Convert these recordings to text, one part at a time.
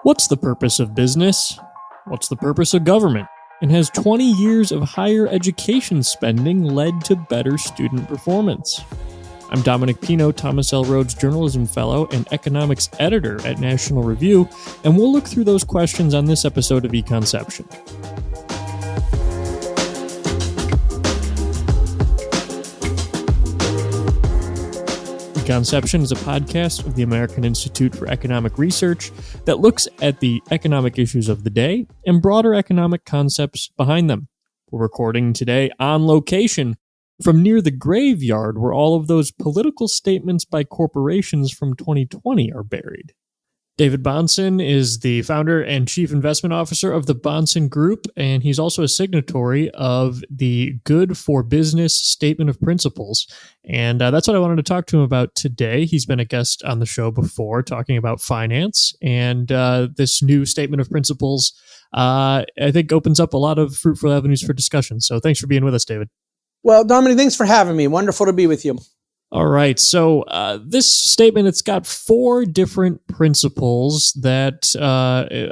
What's the purpose of business? What's the purpose of government? And has 20 years of higher education spending led to better student performance? I'm Dominic Pino, Thomas L. Rhodes Journalism Fellow and Economics Editor at National Review, and we'll look through those questions on this episode of Econception. Econception is a podcast of the American Institute for Economic Research that looks at the economic issues of the day and broader economic concepts behind them. We're recording today on location from near the graveyard where all of those political statements by corporations from 2020 are buried. David Bahnsen is the founder and chief investment officer of the Bahnsen Group, and he's also a signatory of the Good for Business Statement of Principles. And that's what I wanted to talk to him about today. He's been a guest on the show before talking about finance, and this new Statement of Principles, I think, opens up a lot of fruitful avenues for discussion. So thanks for being with us, David. Well, Dominic, thanks for having me. Wonderful to be with you. All right. So this statement, it's got four different principles that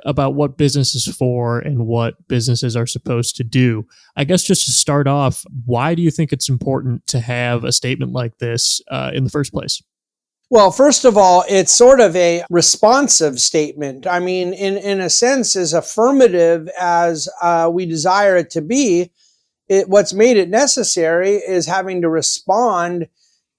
about what business is for and what businesses are supposed to do. I guess just to start off, why do you think it's important to have a statement like this in the first place? Well, first of all, it's sort of a responsive statement. I mean, in a sense, as affirmative as we desire it to be, what's made it necessary is having to respond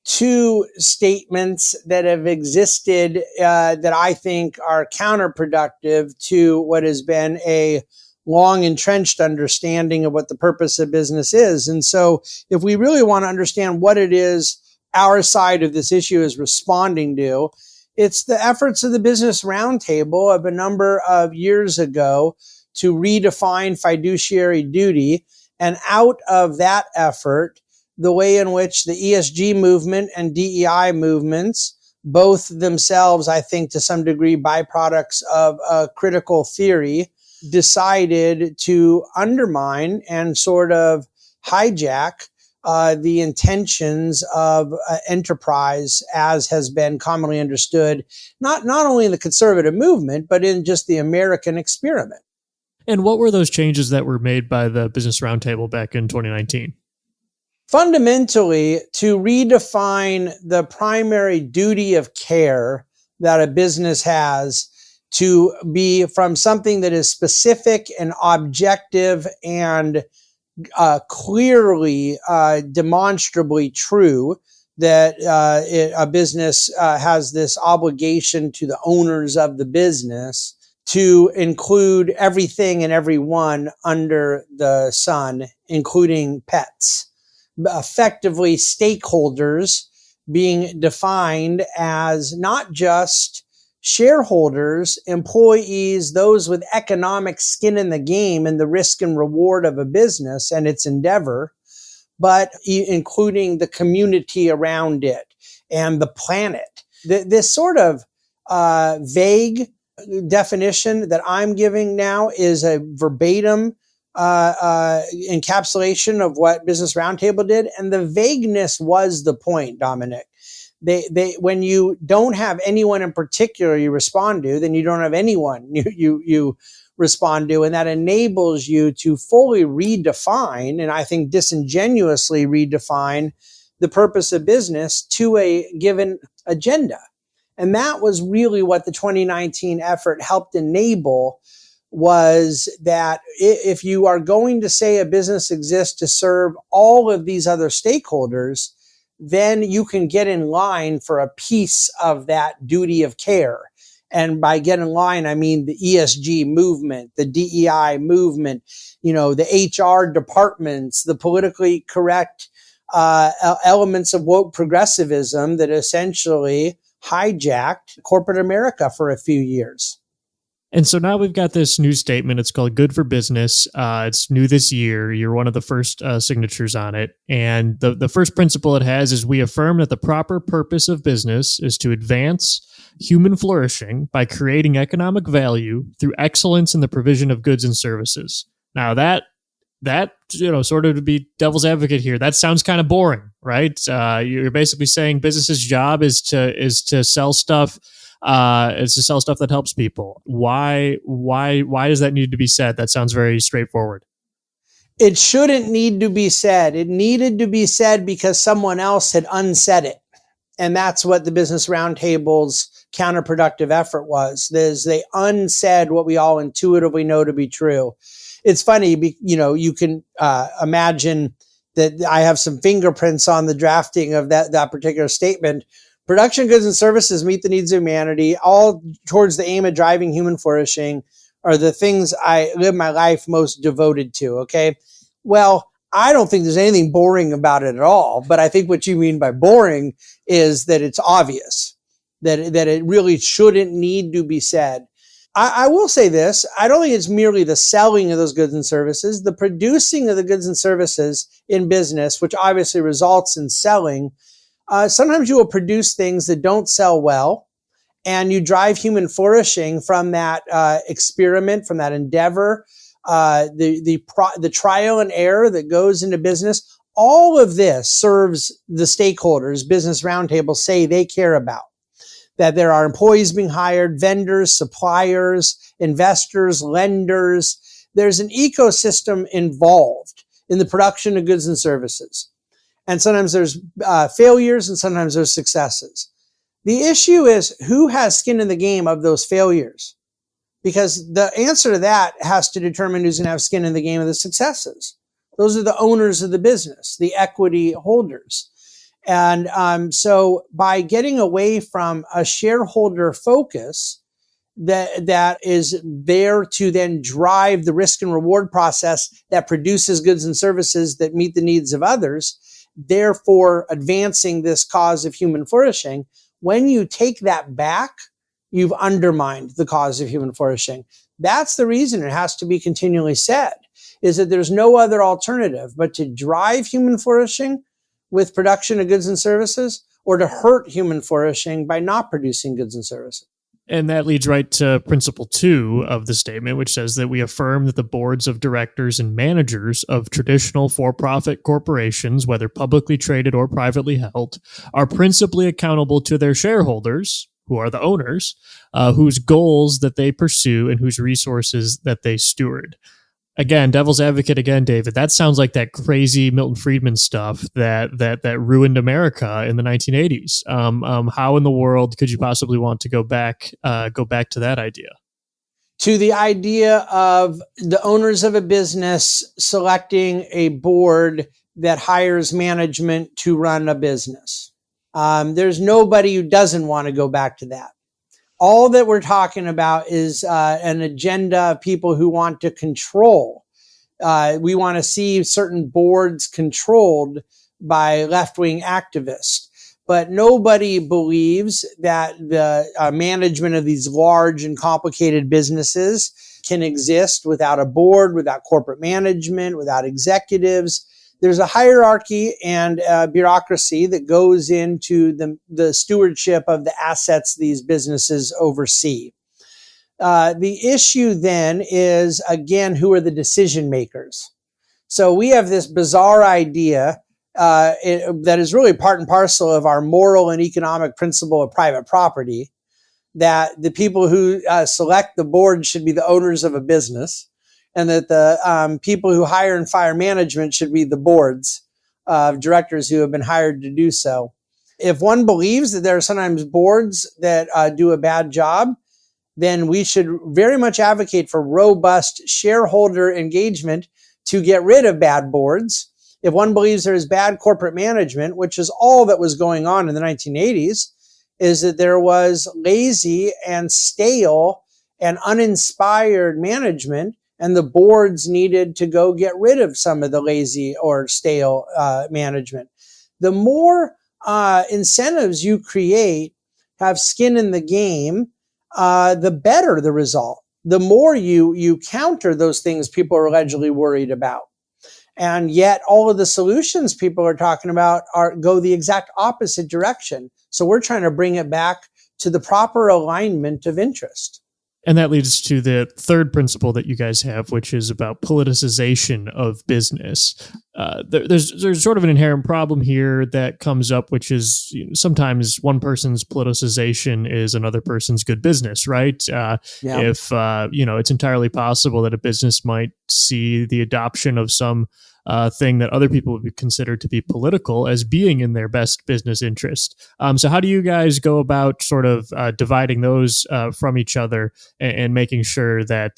to statements that have existed that I think are counterproductive to what has been a long entrenched understanding of what the purpose of business is. And so if we really want to understand what it is our side of this issue is responding to, it's the efforts of the Business Roundtable of a number of years ago to redefine fiduciary duty. And out of that effort, the way in which the ESG movement and DEI movements, both themselves, I think, to some degree, byproducts of critical theory, decided to undermine and sort of hijack the intentions of enterprise as has been commonly understood, not only in the conservative movement, but in just the American experiment. And what were those changes that were made by the Business Roundtable back in 2019? Fundamentally, to redefine the primary duty of care that a business has to be from something that is specific and objective and clearly, demonstrably true, that a business has this obligation to the owners of the business to include everything and everyone under the sun, including pets. Effectively, stakeholders being defined as not just shareholders, employees, those with economic skin in the game and the risk and reward of a business and its endeavor, but including the community around it and the planet. This sort of vague definition that I'm giving now is a verbatim encapsulation of what Business Roundtable did. And the vagueness was the point, Dominic. They when you don't have anyone in particular you respond to, then you don't have anyone you respond to. And that enables you to fully redefine, and I think disingenuously redefine, the purpose of business to a given agenda. And that was really what the 2019 effort helped enable, was that if you are going to say a business exists to serve all of these other stakeholders, then you can get in line for a piece of that duty of care. And by get in line, I mean the ESG movement, the DEI movement, the HR departments, the politically correct elements of woke progressivism that essentially hijacked corporate America for a few years. And so now we've got this new statement. It's called Good for Business. It's new this year. You're one of the first signatures on it. And the first principle it has is we affirm that the proper purpose of business is to advance human flourishing by creating economic value through excellence in the provision of goods and services. Now that that, sort of to be devil's advocate here, that sounds kind of boring, right? You're basically saying business's job is to sell stuff, that helps people. Why does that need to be said? That sounds very straightforward. It shouldn't need to be said. It needed to be said because someone else had unsaid it. And that's what the Business Roundtable's counterproductive effort was. They unsaid what we all intuitively know to be true. It's funny, you can imagine that I have some fingerprints on the drafting of that particular statement. Production goods and services meet the needs of humanity, all towards the aim of driving human flourishing, are the things I live my life most devoted to. Okay. Well, I don't think there's anything boring about it at all, but I think what you mean by boring is that it's obvious that it really shouldn't need to be said. I will say this. I don't think it's merely the selling of those goods and services, the producing of the goods and services in business, which obviously results in selling. Sometimes you will produce things that don't sell well, and you drive human flourishing from that experiment, from that endeavor, the trial and error that goes into business. All of this serves the stakeholders Business Roundtable say they care about. That there are employees being hired, vendors, suppliers, investors, lenders. There's an ecosystem involved in the production of goods and services. And sometimes there's failures and sometimes there's successes. The issue is who has skin in the game of those failures? Because the answer to that has to determine who's going to have skin in the game of the successes. Those are the owners of the business, the equity holders. And so by getting away from a shareholder focus that is there to then drive the risk and reward process that produces goods and services that meet the needs of others, therefore advancing this cause of human flourishing, when you take that back, you've undermined the cause of human flourishing. That's the reason it has to be continually said, is that there's no other alternative but to drive human flourishing with production of goods and services, or to hurt human flourishing by not producing goods and services. And that leads right to principle 2 of the statement, which says that we affirm that the boards of directors and managers of traditional for-profit corporations, whether publicly traded or privately held, are principally accountable to their shareholders, who are the owners, whose goals that they pursue and whose resources that they steward. Again, devil's advocate again, David, that sounds like that crazy Milton Friedman stuff that ruined America in the 1980s. How in the world could you possibly want to go back to that idea? To the idea of the owners of a business selecting a board that hires management to run a business. There's nobody who doesn't want to go back to that. All that we're talking about is an agenda of people who want to control. We want to see certain boards controlled by left-wing activists. But nobody believes that the management of these large and complicated businesses can exist without a board, without corporate management, without executives. There's a hierarchy and bureaucracy that goes into the stewardship of the assets these businesses oversee. The issue then is, again, who are the decision makers? So we have this bizarre idea that is really part and parcel of our moral and economic principle of private property, that the people who select the board should be the owners of a business, and that the people who hire and fire management should be the boards of directors who have been hired to do so. If one believes that there are sometimes boards that do a bad job, then we should very much advocate for robust shareholder engagement to get rid of bad boards. If one believes there is bad corporate management, which is all that was going on in the 1980s, is that there was lazy and stale and uninspired management, and the boards needed to go get rid of some of the lazy or stale management. The more incentives you create, have skin in the game, the better the result. The more you counter those things people are allegedly worried about. And yet all of the solutions people are talking about go the exact opposite direction. So we're trying to bring it back to the proper alignment of interest. And that leads to the third principle that you guys have, which is about politicization of business. There's sort of an inherent problem here that comes up, which is sometimes one person's politicization is another person's good business, right? If it's entirely possible that a business might see the adoption of some thing that other people would consider to be political as being in their best business interest. So how do you guys go about sort of dividing those from each other and making sure that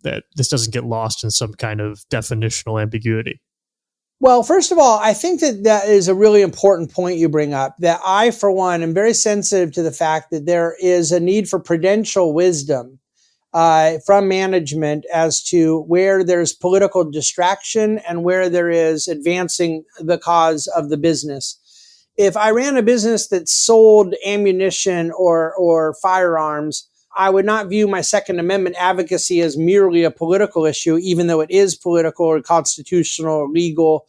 that this doesn't get lost in some kind of definitional ambiguity? Well, first of all, I think that is a really important point you bring up, that I, for one, am very sensitive to the fact that there is a need for prudential wisdom from management as to where there's political distraction and where there is advancing the cause of the business. If I ran a business that sold ammunition or firearms, I would not view my Second Amendment advocacy as merely a political issue, even though it is political or constitutional or legal,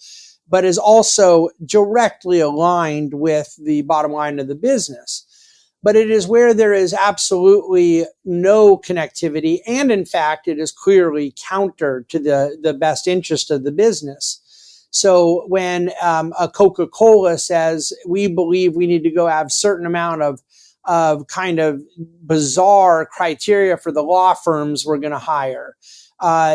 but is also directly aligned with the bottom line of the business. But it is where there is absolutely no connectivity. And in fact, it is clearly counter to the best interest of the business. So when a Coca-Cola says, we believe we need to go have a certain amount of kind of bizarre criteria for the law firms we're going to hire,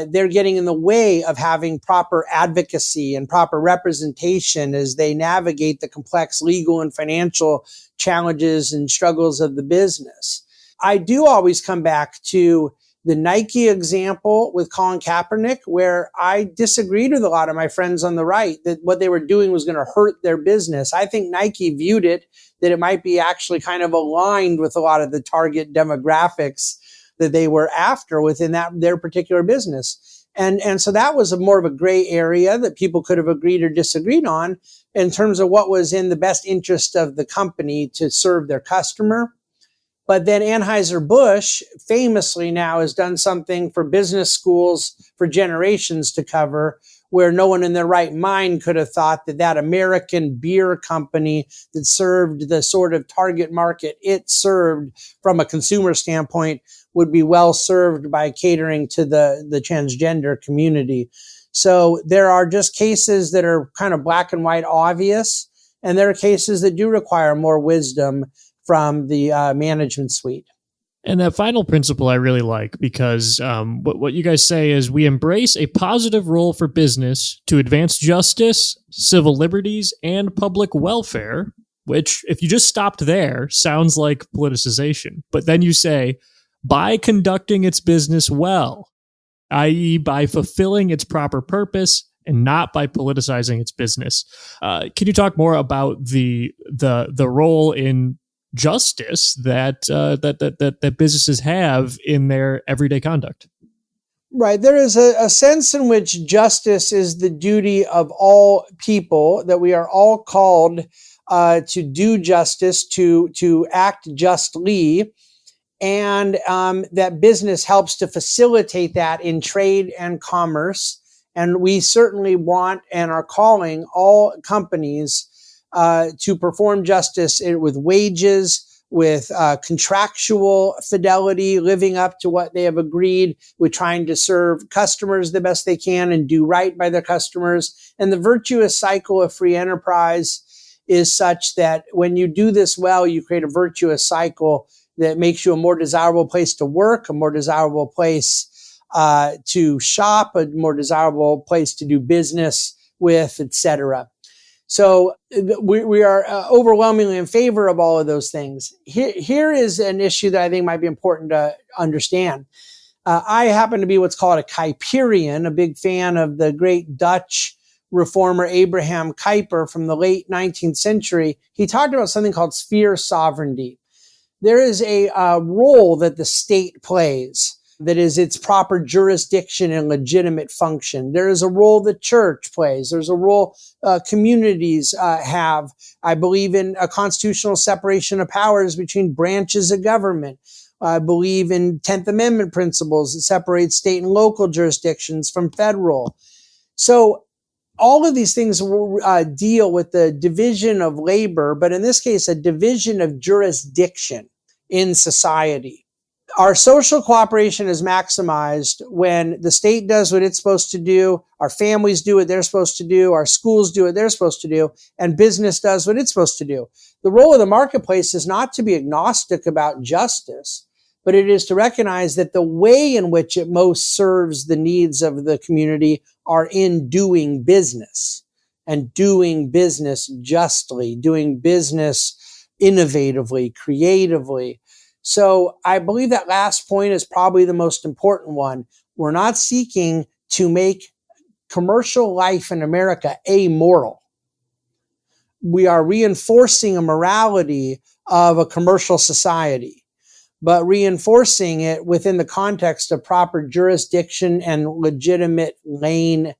they're getting in the way of having proper advocacy and proper representation as they navigate the complex legal and financial challenges and struggles of the business. I do always come back to the Nike example with Colin Kaepernick, where I disagreed with a lot of my friends on the right that what they were doing was going to hurt their business. I think Nike viewed it that it might be actually kind of aligned with a lot of the target demographics that they were after within their particular business. And so that was more of a gray area that people could have agreed or disagreed on in terms of what was in the best interest of the company to serve their customer. But then Anheuser-Busch famously now has done something for business schools for generations to cover, where no one in their right mind could have thought that American beer company that served the sort of target market it served from a consumer standpoint would be well served by catering to the transgender community. So there are just cases that are kind of black and white obvious, and there are cases that do require more wisdom from the management suite. And that final principle I really like because what you guys say is we embrace a positive role for business to advance justice, civil liberties, and public welfare, which if you just stopped there sounds like politicization. But then you say by conducting its business well, i.e. by fulfilling its proper purpose and not by politicizing its business. Can you talk more about the role in justice that businesses have in their everyday conduct? Right. There is a sense in which justice is the duty of all people, that we are all called to do justice, to act justly, and that business helps to facilitate that in trade and commerce. And we certainly want and are calling all companies to perform justice with wages, with contractual fidelity, living up to what they have agreed, with trying to serve customers the best they can and do right by their customers. And the virtuous cycle of free enterprise is such that when you do this well, you create a virtuous cycle that makes you a more desirable place to work, a more desirable place to shop, a more desirable place to do business with, etc. So we are overwhelmingly in favor of all of those things. Here is an issue that I think might be important to understand. I happen to be what's called a Kuiperian, a big fan of the great Dutch reformer Abraham Kuyper from the late 19th century. He talked about something called sphere sovereignty. There is a role that the state plays that is its proper jurisdiction and legitimate function. There is a role the church plays. There's a role communities have. I believe in a constitutional separation of powers between branches of government. I believe in 10th Amendment principles that separate state and local jurisdictions from federal. So all of these things deal with the division of labor, but in this case, a division of jurisdiction in society. our social cooperation is maximized when the state does what it's supposed to do, our families do what they're supposed to do, our schools do what they're supposed to do, and business does what it's supposed to do. The role of the marketplace is not to be agnostic about justice, but it is to recognize that the way in which it most serves the needs of the community are in doing business, and doing business justly, doing business innovatively, creatively. So I believe that last point is probably the most important one. We're not seeking to make commercial life in America amoral. We are reinforcing a morality of a commercial society, but reinforcing it within the context of proper jurisdiction and legitimate lane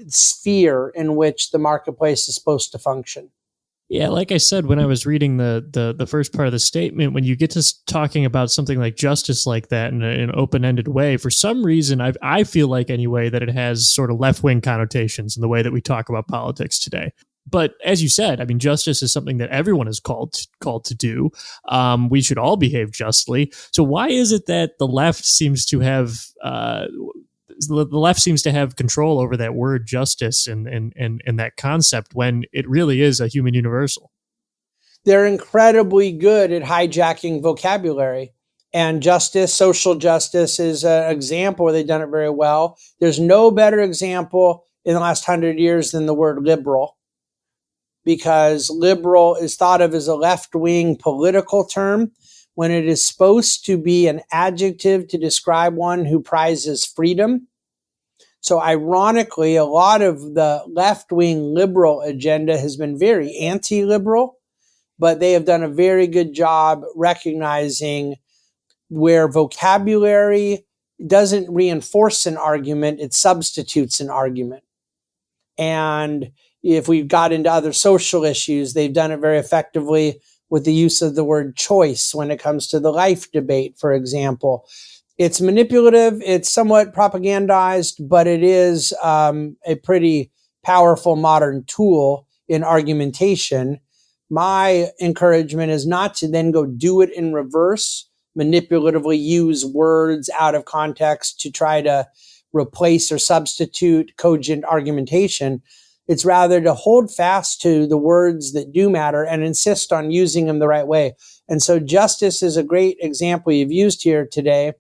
sphere in which the marketplace is supposed to function. Yeah, like I said, when I was reading the first part of the statement, when you get to talking about something like justice like that in an open-ended way, for some reason, I feel like anyway that it has sort of left-wing connotations in the way that we talk about politics today. But as you said, I mean, justice is something that everyone is called to do. We should all behave justly. So why is it that the left seems to have control over that word justice and that concept when it really is a human universal? They're incredibly good at hijacking vocabulary. And justice, social justice, is an example where they've done it very well. There's no better example in the last 100 years than the word liberal, because liberal is thought of as a left-wing political term when it is supposed to be an adjective to describe one who prizes freedom. So ironically, a lot of the left-wing liberal agenda has been very anti-liberal, but they have done a very good job recognizing where vocabulary doesn't reinforce an argument, it substitutes an argument. And if we got into other social issues, they've done it very effectively with the use of the word choice when it comes to the life debate, for example. It's manipulative, it's somewhat propagandized, but it is a pretty powerful modern tool in argumentation. My encouragement is not to then go do it in reverse, manipulatively use words out of context to try to replace or substitute cogent argumentation. It's rather to hold fast to the words that do matter and insist on using them the right way. And so justice is a great example you've used here today,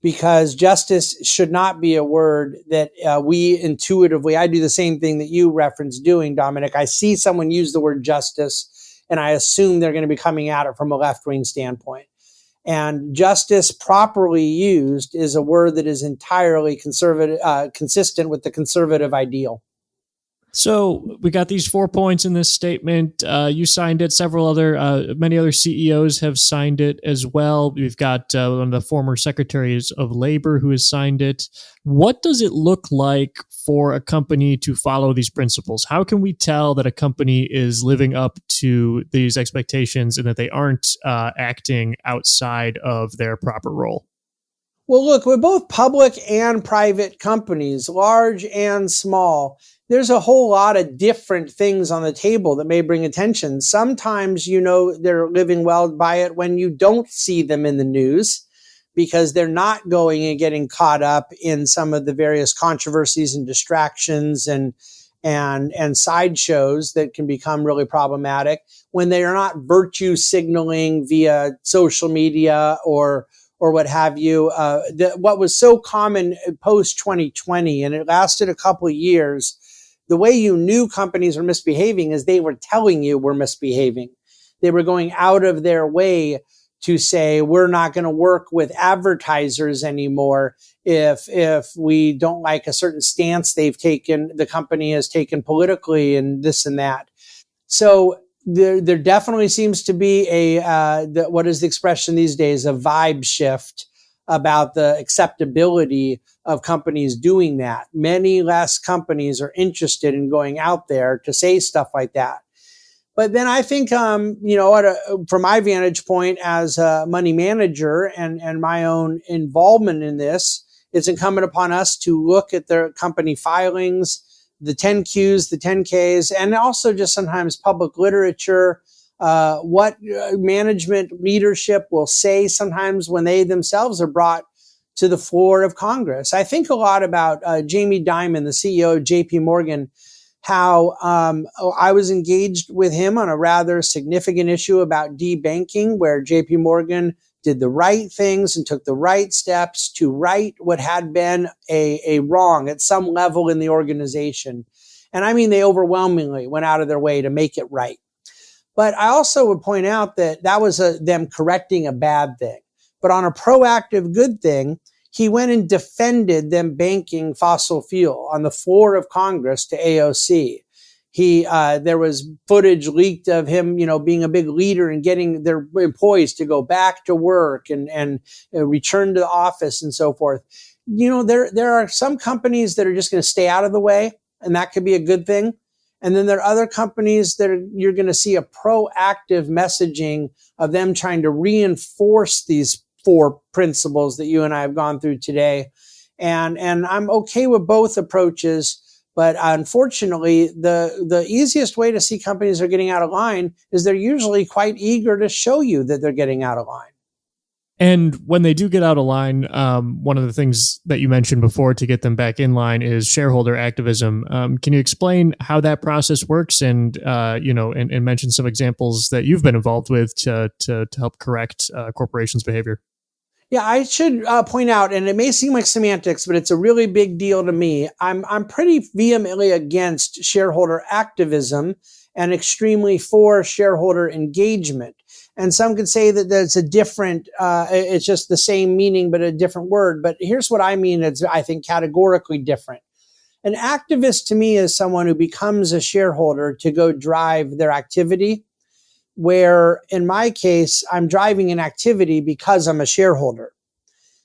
because justice should not be a word that we intuitively, I do the same thing that you referenced doing, Dominic. I see someone use the word justice and I assume they're going to be coming at it from a left-wing standpoint. And justice properly used is a word that is entirely conservative, consistent with the conservative ideal. So we got these 4 points in this statement. You signed it. Many other CEOs have signed it as well. We've got one of the former secretaries of labor who has signed it. What does it look like for a company to follow these principles? How can we tell that a company is living up to these expectations and that they aren't acting outside of their proper role? Well, look, we're both public and private companies, large and small. There's a whole lot of different things on the table that may bring attention. Sometimes, they're living well by it when you don't see them in the news, because they're not going and getting caught up in some of the various controversies and distractions and sideshows that can become really problematic when they are not virtue signaling via social media or what have you. What was so common post 2020, and it lasted a couple of years, the way you knew companies were misbehaving is they were telling you we're misbehaving. They were going out of their way to say, we're not going to work with advertisers anymore if we don't like a certain stance the company has taken politically and this and that. So there definitely seems to be what is the expression these days, a vibe shift about the acceptability of companies doing that. Many less companies are interested in going out there to say stuff like that. But then I think, from my vantage point as a money manager and my own involvement in this, it's incumbent upon us to look at their company filings, the 10Qs, the 10Ks, and also just sometimes public literature what management leadership will say sometimes when they themselves are brought to the floor of Congress. I think a lot about Jamie Dimon, the CEO of JP Morgan, how I was engaged with him on a rather significant issue about debanking, where JP Morgan did the right things and took the right steps to right what had been a wrong at some level in the organization. And I mean, they overwhelmingly went out of their way to make it right. But I also would point out that that was them correcting a bad thing. But on a proactive good thing, he went and defended them banking fossil fuel on the floor of Congress to AOC. There was footage leaked of him, being a big leader and getting their employees to go back to work and return to the office and so forth. There are some companies that are just going to stay out of the way, and that could be a good thing. And then there are other companies that you're going to see a proactive messaging of them trying to reinforce these 4 principles that you and I have gone through today. And I'm okay with both approaches. But unfortunately, the easiest way to see companies are getting out of line is they're usually quite eager to show you that they're getting out of line. And when they do get out of line, one of the things that you mentioned before to get them back in line is shareholder activism. Can you explain how that process works and mention some examples that you've been involved with to help correct corporations' behavior? Yeah, I should point out, and it may seem like semantics, but it's a really big deal to me. I'm pretty vehemently against shareholder activism and extremely for shareholder engagement. And some could say that there's a different, it's just the same meaning, but a different word. But here's what I mean. It's, I think, categorically different. An activist to me is someone who becomes a shareholder to go drive their activity, where in my case, I'm driving an activity because I'm a shareholder.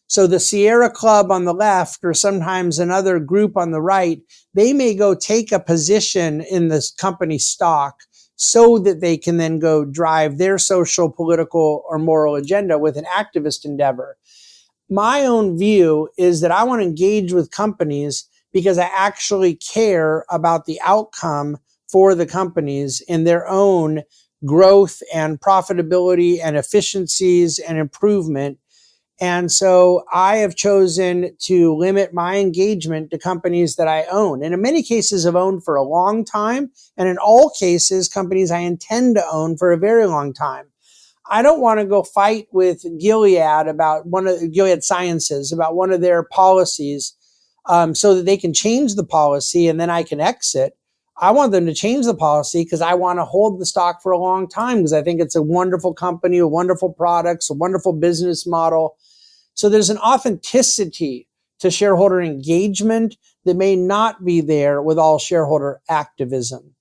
So the Sierra Club on the left, or sometimes another group on the right, they may go take a position in this company stock so that they can then go drive their social, political, or moral agenda with an activist endeavor. My own view is that I want to engage with companies because I actually care about the outcome for the companies in their own growth and profitability and efficiencies and improvement. And so I have chosen to limit my engagement to companies that I own. And in many cases, I've owned for a long time. And in all cases, companies I intend to own for a very long time. I don't want to go fight with Gilead about Gilead Sciences about one of their policies so that they can change the policy and then I can exit. I want them to change the policy because I want to hold the stock for a long time because I think it's a wonderful company, with wonderful products, a wonderful business model. So there's an authenticity to shareholder engagement that may not be there with all shareholder activism.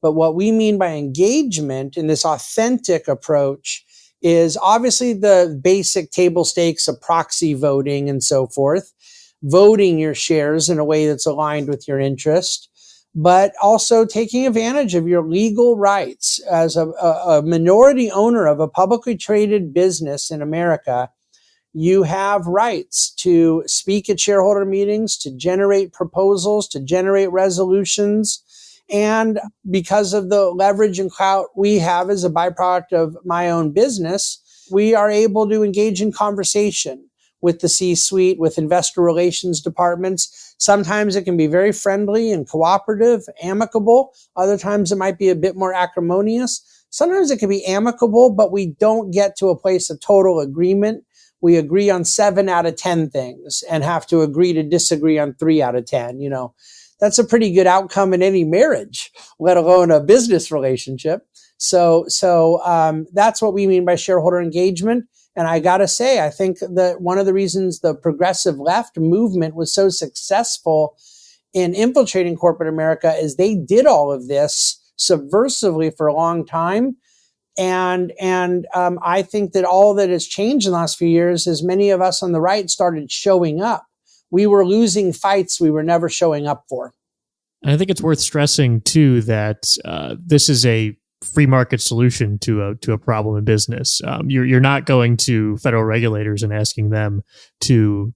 But what we mean by engagement in this authentic approach is obviously the basic table stakes of proxy voting and so forth, voting your shares in a way that's aligned with your interest, but also taking advantage of your legal rights as a minority owner of a publicly traded business in America. You have rights to speak at shareholder meetings, to generate proposals, to generate resolutions. And because of the leverage and clout we have as a byproduct of my own business, we are able to engage in conversation with the C-suite, with investor relations departments. Sometimes it can be very friendly and cooperative, amicable. Other times it might be a bit more acrimonious. Sometimes it can be amicable, but we don't get to a place of total agreement. We agree on 7 out of 10 things and have to agree to disagree on 3 out of 10. That's a pretty good outcome in any marriage, let alone a business relationship. So that's what we mean by shareholder engagement. And I got to say, I think that one of the reasons the progressive left movement was so successful in infiltrating corporate America is they did all of this subversively for a long time. And I think that all that has changed in the last few years is many of us on the right started showing up. We were losing fights we were never showing up for. And I think it's worth stressing, too, that this is a free market solution to a problem in business. You're not going to federal regulators and asking them to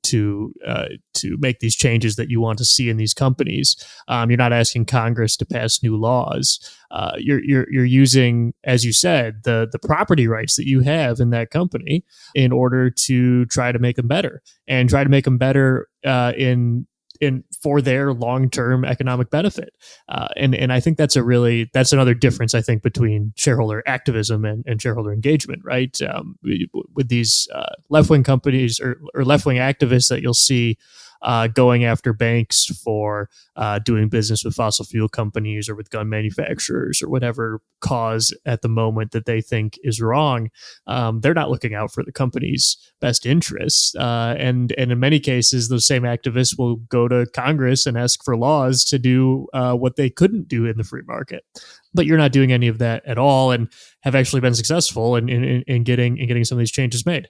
make these changes that you want to see in these companies. You're not asking Congress to pass new laws. You're using, as you said, the property rights that you have in that company in order to try to make them better and try to make them better in for their long-term economic benefit. And I think that's another difference, I think, between shareholder activism and shareholder engagement, right? With these left-wing companies or left-wing activists that you'll see going after banks for doing business with fossil fuel companies or with gun manufacturers or whatever cause at the moment that they think is wrong. They're not looking out for the company's best interests. And in many cases, those same activists will go to Congress and ask for laws to do what they couldn't do in the free market. But you're not doing any of that at all and have actually been successful in getting some of these changes made.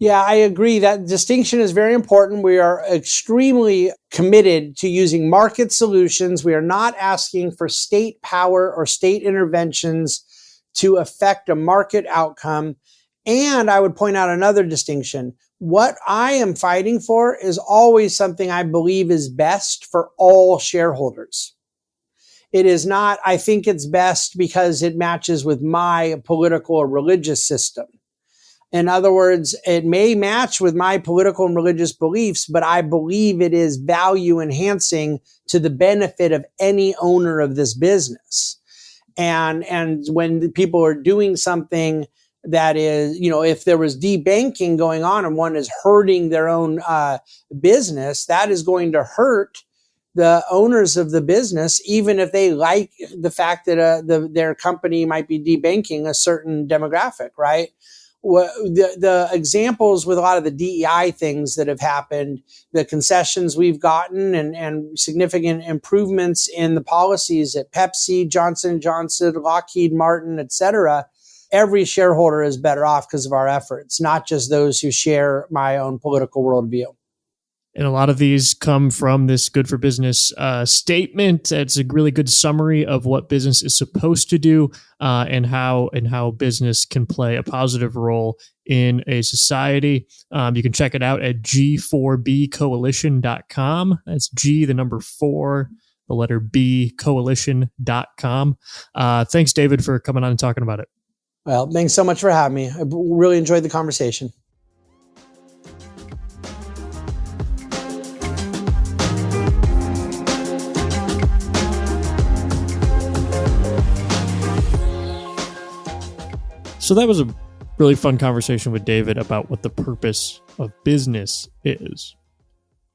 Yeah, I agree. That distinction is very important. We are extremely committed to using market solutions. We are not asking for state power or state interventions to affect a market outcome. And I would point out another distinction. What I am fighting for is always something I believe is best for all shareholders. It is not, I think it's best because it matches with my political or religious system. In other words, it may match with my political and religious beliefs, but I believe it is value enhancing to the benefit of any owner of this business. And when people are doing something that is, if there was debanking going on and one is hurting their own business, that is going to hurt the owners of the business, even if they like the fact that their company might be debanking a certain demographic, right? The examples with a lot of the DEI things that have happened, the concessions we've gotten and significant improvements in the policies at Pepsi, Johnson & Johnson, Lockheed Martin, et cetera, every shareholder is better off because of our efforts, not just those who share my own political worldview. And a lot of these come from this Good for Business statement. It's a really good summary of what business is supposed to do and how business can play a positive role in a society. You can check it out at g4bcoalition.com. That's G, the number 4, the letter B, coalition.com. Thanks, David, for coming on and talking about it. Well, thanks so much for having me. I really enjoyed the conversation. So that was a really fun conversation with David about what the purpose of business is.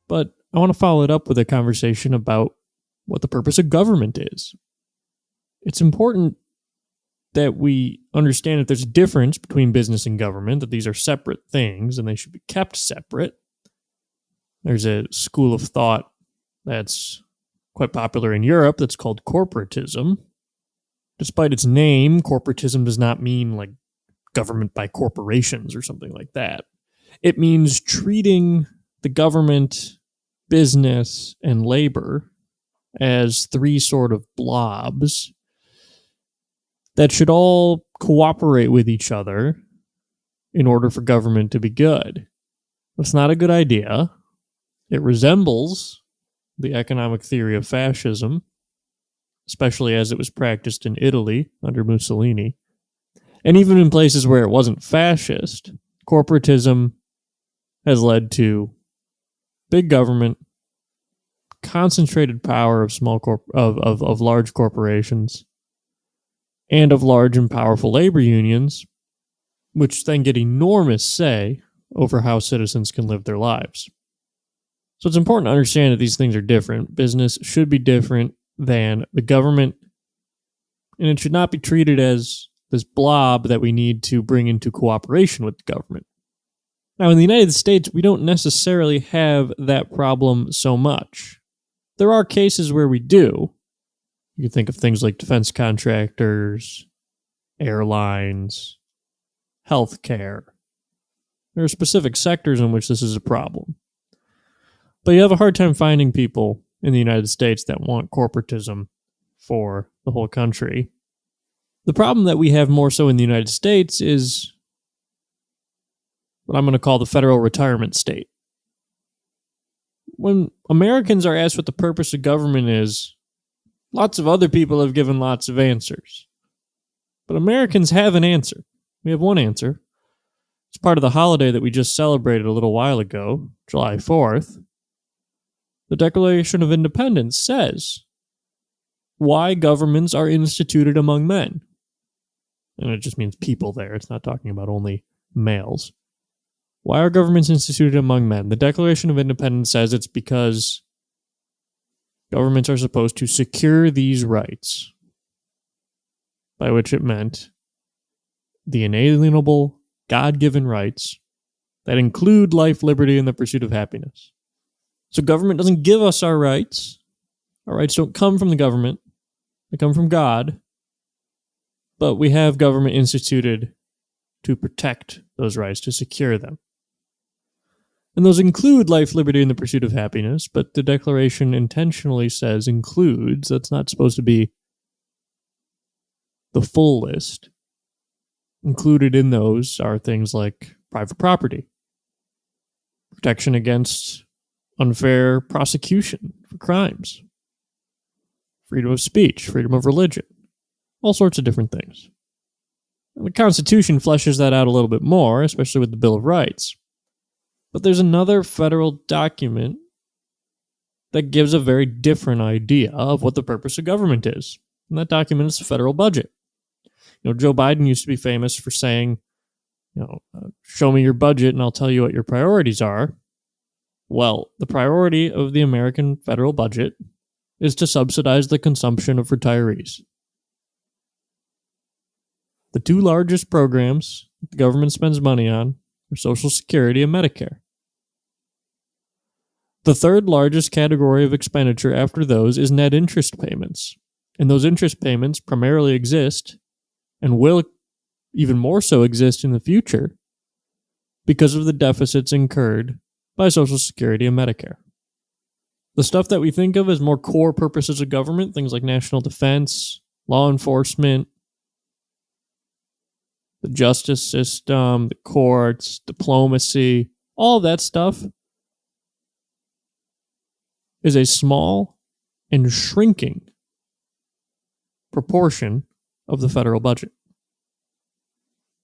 But I want to follow it up with a conversation about what the purpose of government is. It's important that we understand that there's a difference between business and government, that these are separate things and they should be kept separate. There's a school of thought that's quite popular in Europe that's called corporatism. Despite its name, corporatism does not mean like government by corporations or something like that. It means treating the government, business, and labor as 3 sort of blobs that should all cooperate with each other in order for government to be good. That's not a good idea. It resembles the economic theory of fascism, especially as it was practiced in Italy under Mussolini. And even in places where it wasn't fascist, corporatism has led to big government, concentrated power of of large corporations, and of large and powerful labor unions, which then get enormous say over how citizens can live their lives. So it's important to understand that these things are different. Business should be different than the government, and it should not be treated as this blob that we need to bring into cooperation with the government. Now, in the United States, we don't necessarily have that problem so much. There are cases where we do. You can think of things like defense contractors, airlines, healthcare. There are specific sectors in which this is a problem. But you have a hard time finding people in the United States that want corporatism for the whole country. The problem that we have more so in the United States is what I'm going to call the federal retirement state. When Americans are asked what the purpose of government is, lots of other people have given lots of answers. But Americans have an answer. We have one answer. It's part of the holiday that we just celebrated a little while ago, July 4th. The Declaration of Independence says why governments are instituted among men. And it just means people there. It's not talking about only males. Why are governments instituted among men? The Declaration of Independence says it's because governments are supposed to secure these rights, by which it meant the inalienable, God-given rights that include life, liberty, and the pursuit of happiness. So government doesn't give us our rights. Our rights don't come from the government. They come from God. But we have government instituted to protect those rights, to secure them. And those include life, liberty, and the pursuit of happiness, but the Declaration intentionally says includes. That's not supposed to be the full list. Included in those are things like private property, protection against unfair prosecution for crimes, freedom of speech, freedom of religion, all sorts of different things. And the Constitution fleshes that out a little bit more, especially with the Bill of Rights. But there's another federal document that gives a very different idea of what the purpose of government is. And that document is the federal budget. Joe Biden used to be famous for saying, show me your budget and I'll tell you what your priorities are. Well, the priority of the American federal budget is to subsidize the consumption of retirees. The two largest programs the government spends money on are Social Security and Medicare. The third largest category of expenditure after those is net interest payments. And those interest payments primarily exist and will even more so exist in the future because of the deficits incurred by Social Security and Medicare. The stuff that we think of as more core purposes of government, things like national defense, law enforcement, the justice system, the courts, diplomacy, all that stuff is a small and shrinking proportion of the federal budget.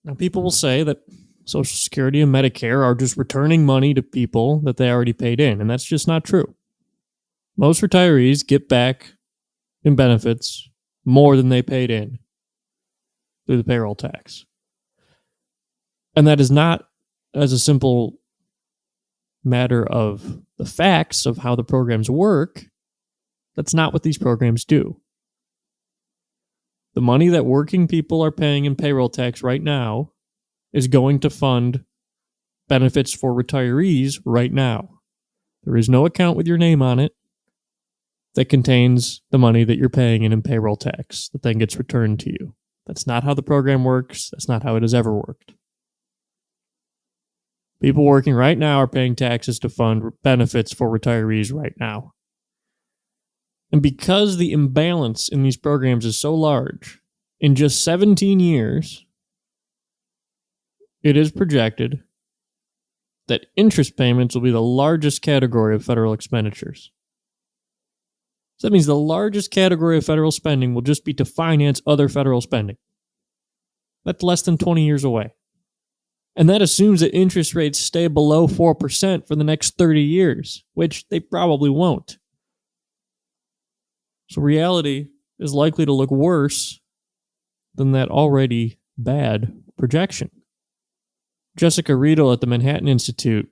Now, people will say that Social Security and Medicare are just returning money to people that they already paid in, and that's just not true. Most retirees get back in benefits more than they paid in through the payroll tax. And that is not as a simple matter of the facts of how the programs work. That's not what these programs do. The money that working people are paying in payroll tax right now is going to fund benefits for retirees right now. There is no account with your name on it that contains the money that you're paying in payroll tax that then gets returned to you. That's not how the program works. That's not how it has ever worked. People working right now are paying taxes to fund benefits for retirees right now. And because the imbalance in these programs is so large, in just 17 years, it is projected that interest payments will be the largest category of federal expenditures. So that means the largest category of federal spending will just be to finance other federal spending. That's less than 20 years away. And that assumes that interest rates stay below 4% for the next 30 years, which they probably won't. So reality is likely to look worse than that already bad projection. Jessica Riedel at the Manhattan Institute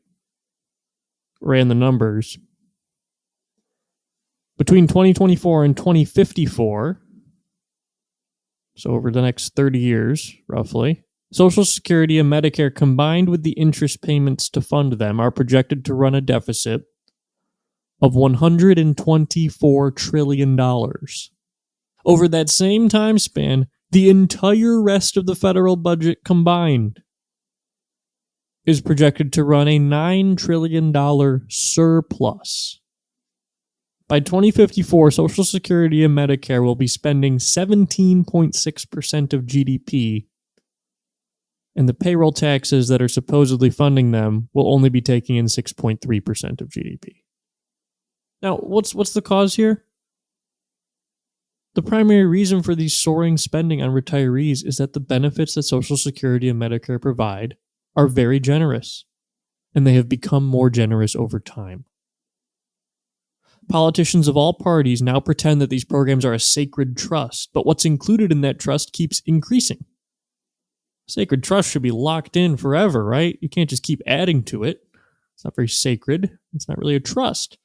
ran the numbers. Between 2024 and 2054, so over the next 30 years, roughly, Social Security and Medicare combined with the interest payments to fund them are projected to run a deficit of $124 trillion. Over that same time span, the entire rest of the federal budget combined is projected to run a $9 trillion surplus. By 2054, Social Security and Medicare will be spending 17.6% of GDP, and the payroll taxes that are supposedly funding them will only be taking in 6.3% of GDP. Now, what's the cause here? The primary reason for these soaring spending on retirees is that the benefits that Social Security and Medicare provide are very generous, and they have become more generous over time. Politicians of all parties now pretend that these programs are a sacred trust, but what's included in that trust keeps increasing. Sacred trust should be locked in forever, right? You can't just keep adding to it. It's not very sacred. It's not really a trust.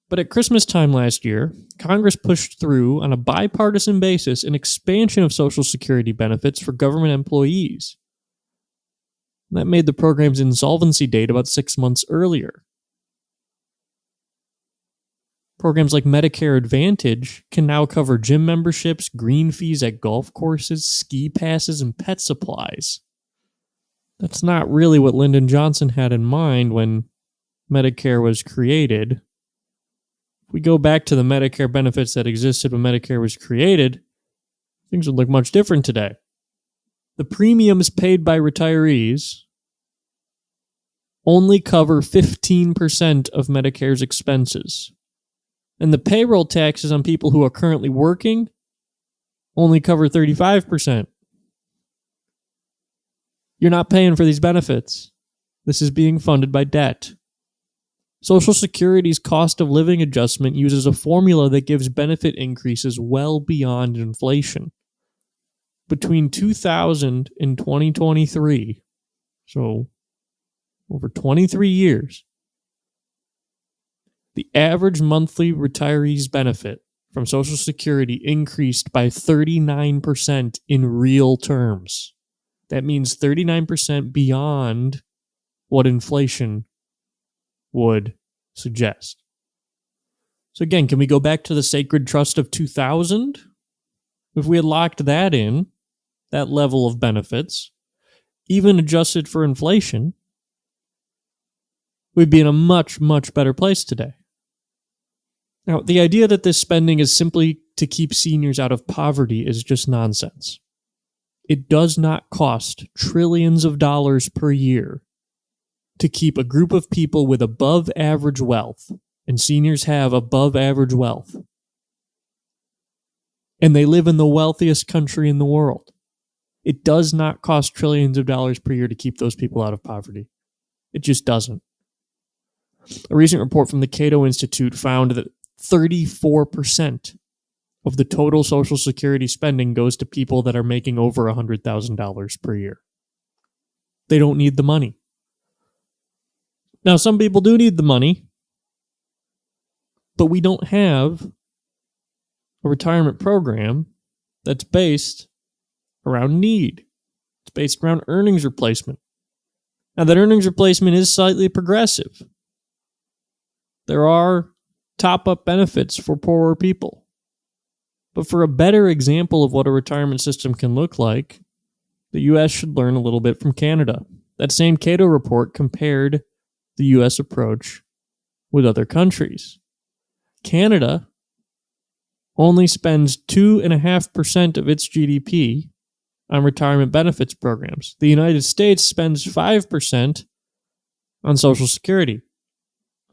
But at Christmas time last year, Congress pushed through, on a bipartisan basis, an expansion of Social Security benefits for government employees. That made the program's insolvency date about 6 months earlier. Programs like Medicare Advantage can now cover gym memberships, green fees at golf courses, ski passes, and pet supplies. That's not really what Lyndon Johnson had in mind when Medicare was created. If we go back to the Medicare benefits that existed when Medicare was created, things would look much different today. The premiums paid by retirees only cover 15% of Medicare's expenses. And the payroll taxes on people who are currently working only cover 35%. You're not paying for these benefits. This is being funded by debt. Social Security's cost of living adjustment uses a formula that gives benefit increases well beyond inflation. Between 2000 and 2023, so over 23 years, the average monthly retiree's benefit from Social Security increased by 39% in real terms. That means 39% beyond what inflation would suggest. So again, can we go back to the sacred trust of 2000? If we had locked that in, that level of benefits, even adjusted for inflation, we'd be in a much, much better place today. Now, the idea that this spending is simply to keep seniors out of poverty is just nonsense. It does not cost trillions of dollars per year to keep a group of people with above average wealth, and seniors have above average wealth, and they live in the wealthiest country in the world. It does not cost trillions of dollars per year to keep those people out of poverty. It just doesn't. A recent report from the Cato Institute found that 34% of the total Social Security spending goes to people that are making over $100,000 per year. They don't need the money. Now, some people do need the money, but we don't have a retirement program that's based around need. It's based around earnings replacement. Now, that earnings replacement is slightly progressive. There are top-up benefits for poorer people. But for a better example of what a retirement system can look like, the U.S. should learn a little bit from Canada. That same Cato report compared the U.S. approach with other countries. Canada only spends 2.5% of its GDP on retirement benefits programs. The United States spends 5% on Social Security.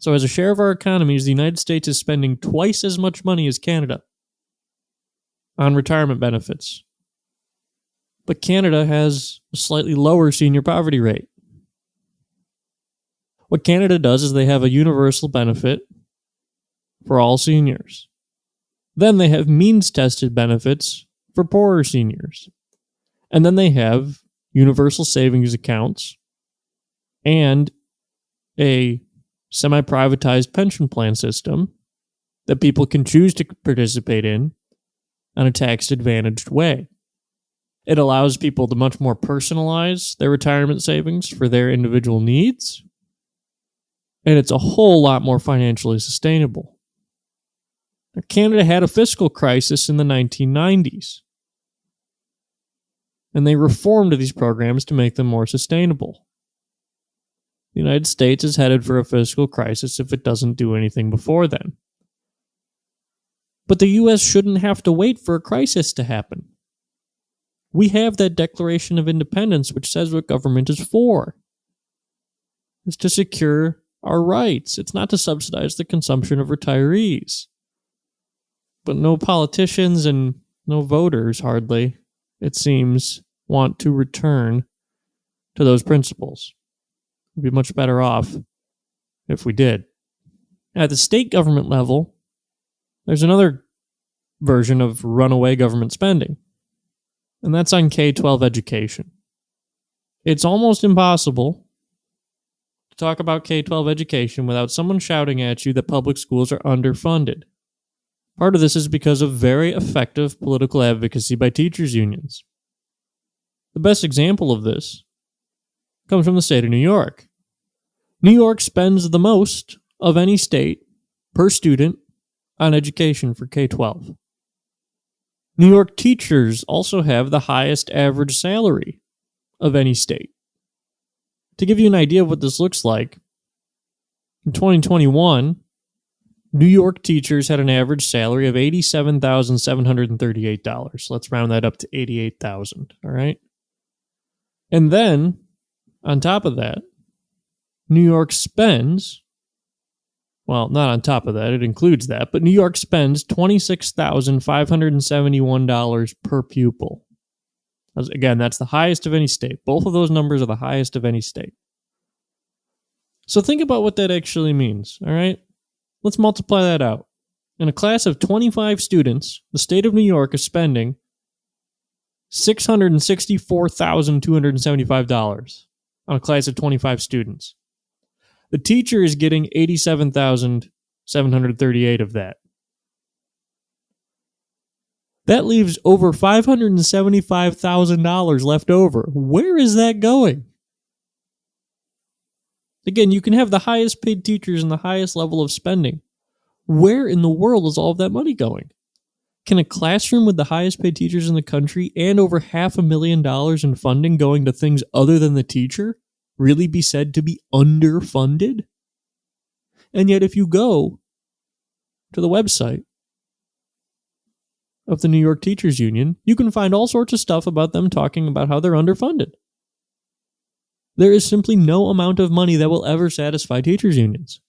So as a share of our economies, the United States is spending twice as much money as Canada on retirement benefits. But Canada has a slightly lower senior poverty rate. What Canada does is they have a universal benefit for all seniors. Then they have means-tested benefits for poorer seniors. And then they have universal savings accounts and a semi-privatized pension plan system that people can choose to participate in a tax-advantaged way. It allows people to much more personalize their retirement savings for their individual needs, and it's a whole lot more financially sustainable. Now, Canada had a fiscal crisis in the 1990s, and they reformed these programs to make them more sustainable. The United States is headed for a fiscal crisis if it doesn't do anything before then. But the U.S. shouldn't have to wait for a crisis to happen. We have that Declaration of Independence, which says what government is for. It's to secure our rights. It's not to subsidize the consumption of retirees. But no politicians and no voters, hardly, it seems, want to return to those principles. We'd be much better off if we did. At the state government level, there's another version of runaway government spending, and that's on K-12 education. It's almost impossible to talk about K-12 education without someone shouting at you that public schools are underfunded. Part of this is because of very effective political advocacy by teachers' unions. The best example of this comes from the state of New York. New York spends the most of any state per student on education for K-12. New York teachers also have the highest average salary of any state. To give you an idea of what this looks like, in 2021, New York teachers had an average salary of $87,738. Let's round that up to $88,000, all right? And then, on top of that, New York spends, well, not on top of that, it includes that, but New York spends $26,571 per pupil. Again, that's the highest of any state. Both of those numbers are the highest of any state. So think about what that actually means, all right? Let's multiply that out. In a class of 25 students, the state of New York is spending $664,275 on a class of 25 students. The teacher is getting $87,738 of that. That leaves over $575,000 left over. Where is that going? Again, you can have the highest paid teachers and the highest level of spending. Where in the world is all of that money going? Can a classroom with the highest paid teachers in the country and over $500,000 in funding going to things other than the teacher really be said to be underfunded? And yet if you go to the website of the New York Teachers Union, you can find all sorts of stuff about them talking about how they're underfunded. There is simply no amount of money that will ever satisfy teachers' unions.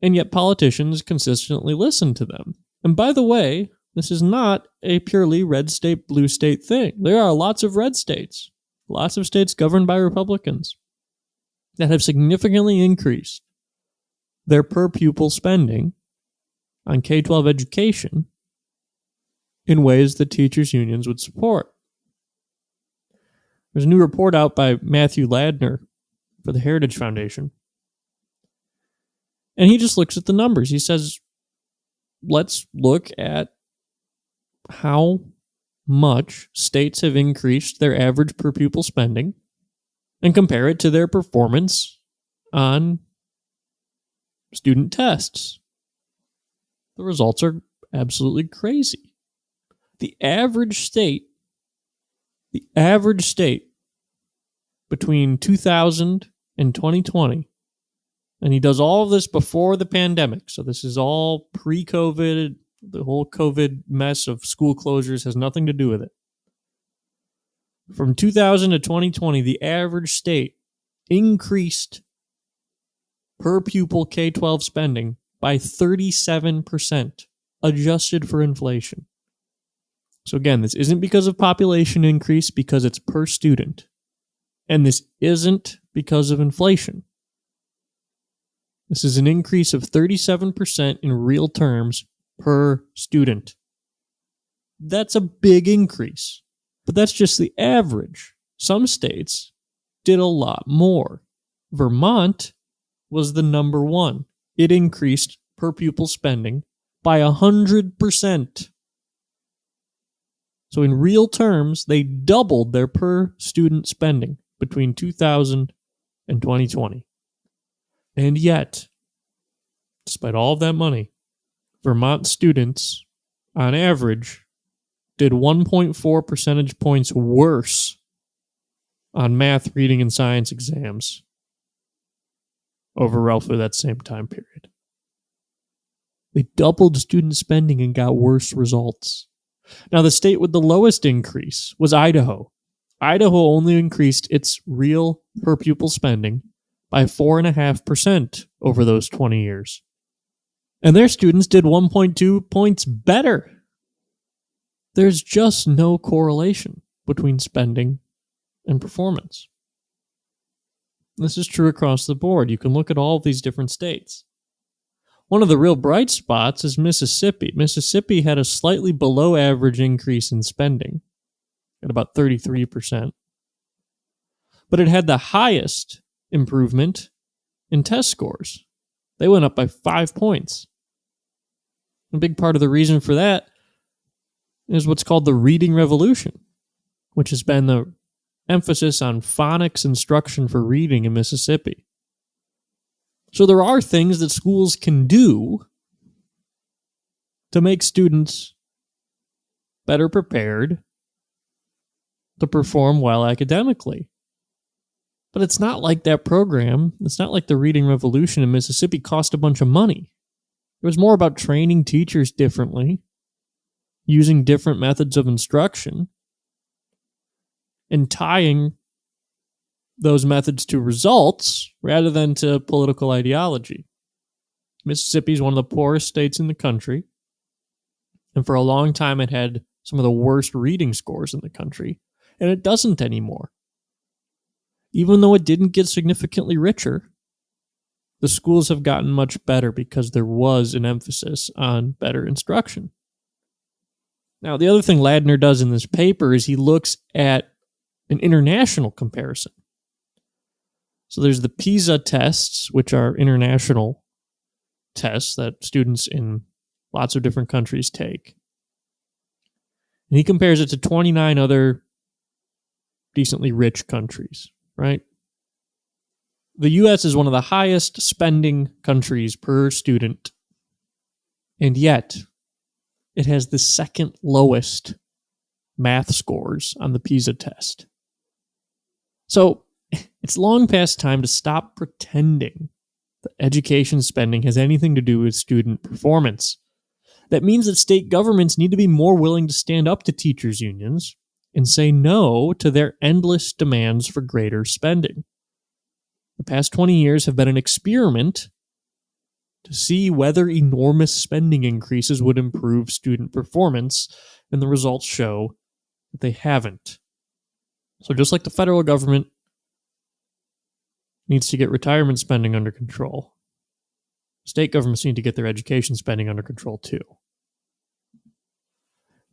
And yet politicians consistently listen to them. And by the way, this is not a purely red state, blue state thing. There are lots of red states, lots of states governed by Republicans that have significantly increased their per pupil spending on K-12 education in ways that teachers' unions would support. There's a new report out by Matthew Ladner for the Heritage Foundation. And he just looks at the numbers. He says, let's look at how much states have increased their average per pupil spending and compare it to their performance on student tests. The results are absolutely crazy. The average state between 2000 and 2020, and he does all of this before the pandemic, so this is all pre-COVID, the whole COVID mess of school closures has nothing to do with it. From 2000 to 2020, the average state increased per pupil K-12 spending by 37%, adjusted for inflation. So again, this isn't because of population increase, because it's per student. And this isn't because of inflation. This is an increase of 37% in real terms per student. That's a big increase, but that's just the average. Some states did a lot more. Vermont was the number one. It increased per pupil spending by 100%. So in real terms, they doubled their per student spending between 2000 and 2020. And yet, despite all of that money, Vermont students, on average, did 1.4 percentage points worse on math, reading, and science exams over roughly that same time period. They doubled student spending and got worse results. Now, the state with the lowest increase was Idaho. Idaho only increased its real per pupil spending by 4.5% over those 20 years. And their students did 1.2 points better. There's just no correlation between spending and performance. This is true across the board. You can look at all of these different states. One of the real bright spots is Mississippi. Mississippi had a slightly below average increase in spending at about 33%. But it had the highest improvement in test scores. They went up by 5 points. A big part of the reason for that is what's called the reading revolution, which has been the emphasis on phonics instruction for reading in Mississippi. So there are things that schools can do to make students better prepared to perform well academically. But it's not like that program, it's not like the reading revolution in Mississippi cost a bunch of money. It was more about training teachers differently, using different methods of instruction, and tying those methods to results rather than to political ideology. Mississippi is one of the poorest states in the country, and for a long time it had some of the worst reading scores in the country, and it doesn't anymore. Even though it didn't get significantly richer, the schools have gotten much better because there was an emphasis on better instruction. Now, the other thing Ladner does in this paper is he looks at an international comparison. So there's the PISA tests, which are international tests that students in lots of different countries take. And he compares it to 29 other decently rich countries, right? The U.S. is one of the highest spending countries per student, and yet it has the second lowest math scores on the PISA test. So it's long past time to stop pretending that education spending has anything to do with student performance. That means that state governments need to be more willing to stand up to teachers' unions and say no to their endless demands for greater spending. The past 20 years have been an experiment to see whether enormous spending increases would improve student performance, and the results show that they haven't. So just like the federal government needs to get retirement spending under control, state governments need to get their education spending under control too.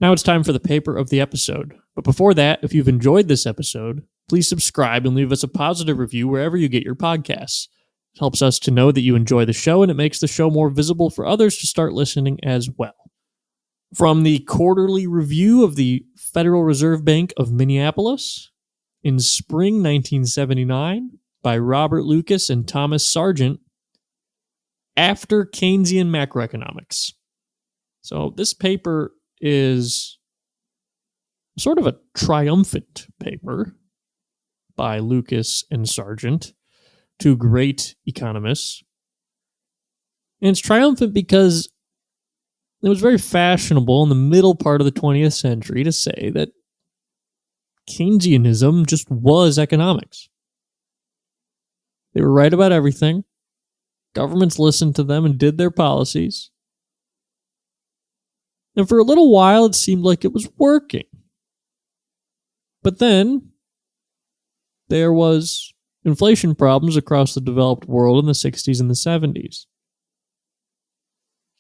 Now it's time for the paper of the episode. But before that, if you've enjoyed this episode, please subscribe and leave us a positive review wherever you get your podcasts. It helps us to know that you enjoy the show, and it makes the show more visible for others to start listening as well. From the quarterly review of the Federal Reserve Bank of Minneapolis in spring 1979 by Robert Lucas and Thomas Sargent, After Keynesian Macroeconomics. So this paper is sort of a triumphant paper by Lucas and Sargent, two great economists. And it's triumphant because it was very fashionable in the middle part of the 20th century to say that Keynesianism just was economics. They were right about everything. Governments listened to them and did their policies. And for a little while, it seemed like it was working. But then there was inflation problems across the developed world in the 60s and the 70s.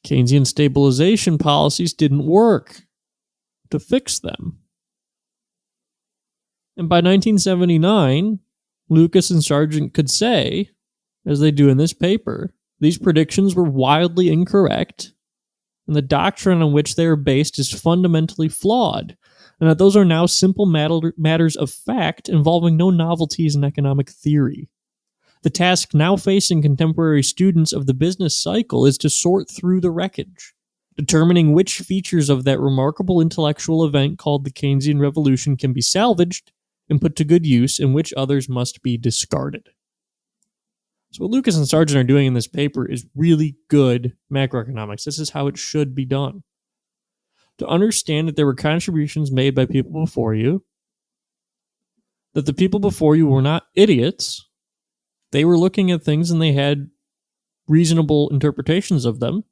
Keynesian stabilization policies didn't work to fix them. And by 1979, Lucas and Sargent could say, as they do in this paper, these predictions were wildly incorrect, and the doctrine on which they are based is fundamentally flawed, and that those are now simple matters of fact involving no novelties in economic theory. The task now facing contemporary students of the business cycle is to sort through the wreckage, determining which features of that remarkable intellectual event called the Keynesian Revolution can be salvaged and put to good use, and which others must be discarded. So what Lucas and Sargent are doing in this paper is really good macroeconomics. This is how it should be done. To understand that there were contributions made by people before you, that the people before you were not idiots. They were looking at things and they had reasonable interpretations of them.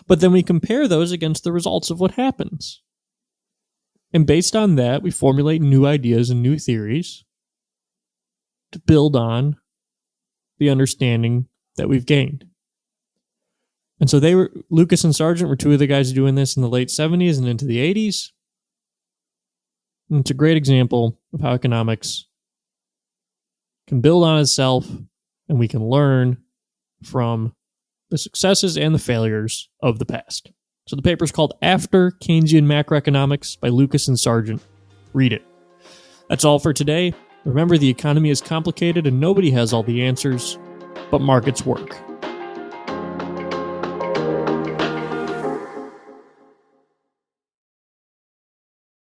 But then we compare those against the results of what happens. And based on that, we formulate new ideas and new theories to build on the understanding that we've gained. And so Lucas and Sargent were two of the guys doing this in the late 70s and into the 80s. And it's a great example of how economics can build on itself, and we can learn from the successes and the failures of the past. So the paper is called After Keynesian Macroeconomics by Lucas and Sargent. Read it. That's all for today. Remember, the economy is complicated and nobody has all the answers, but markets work.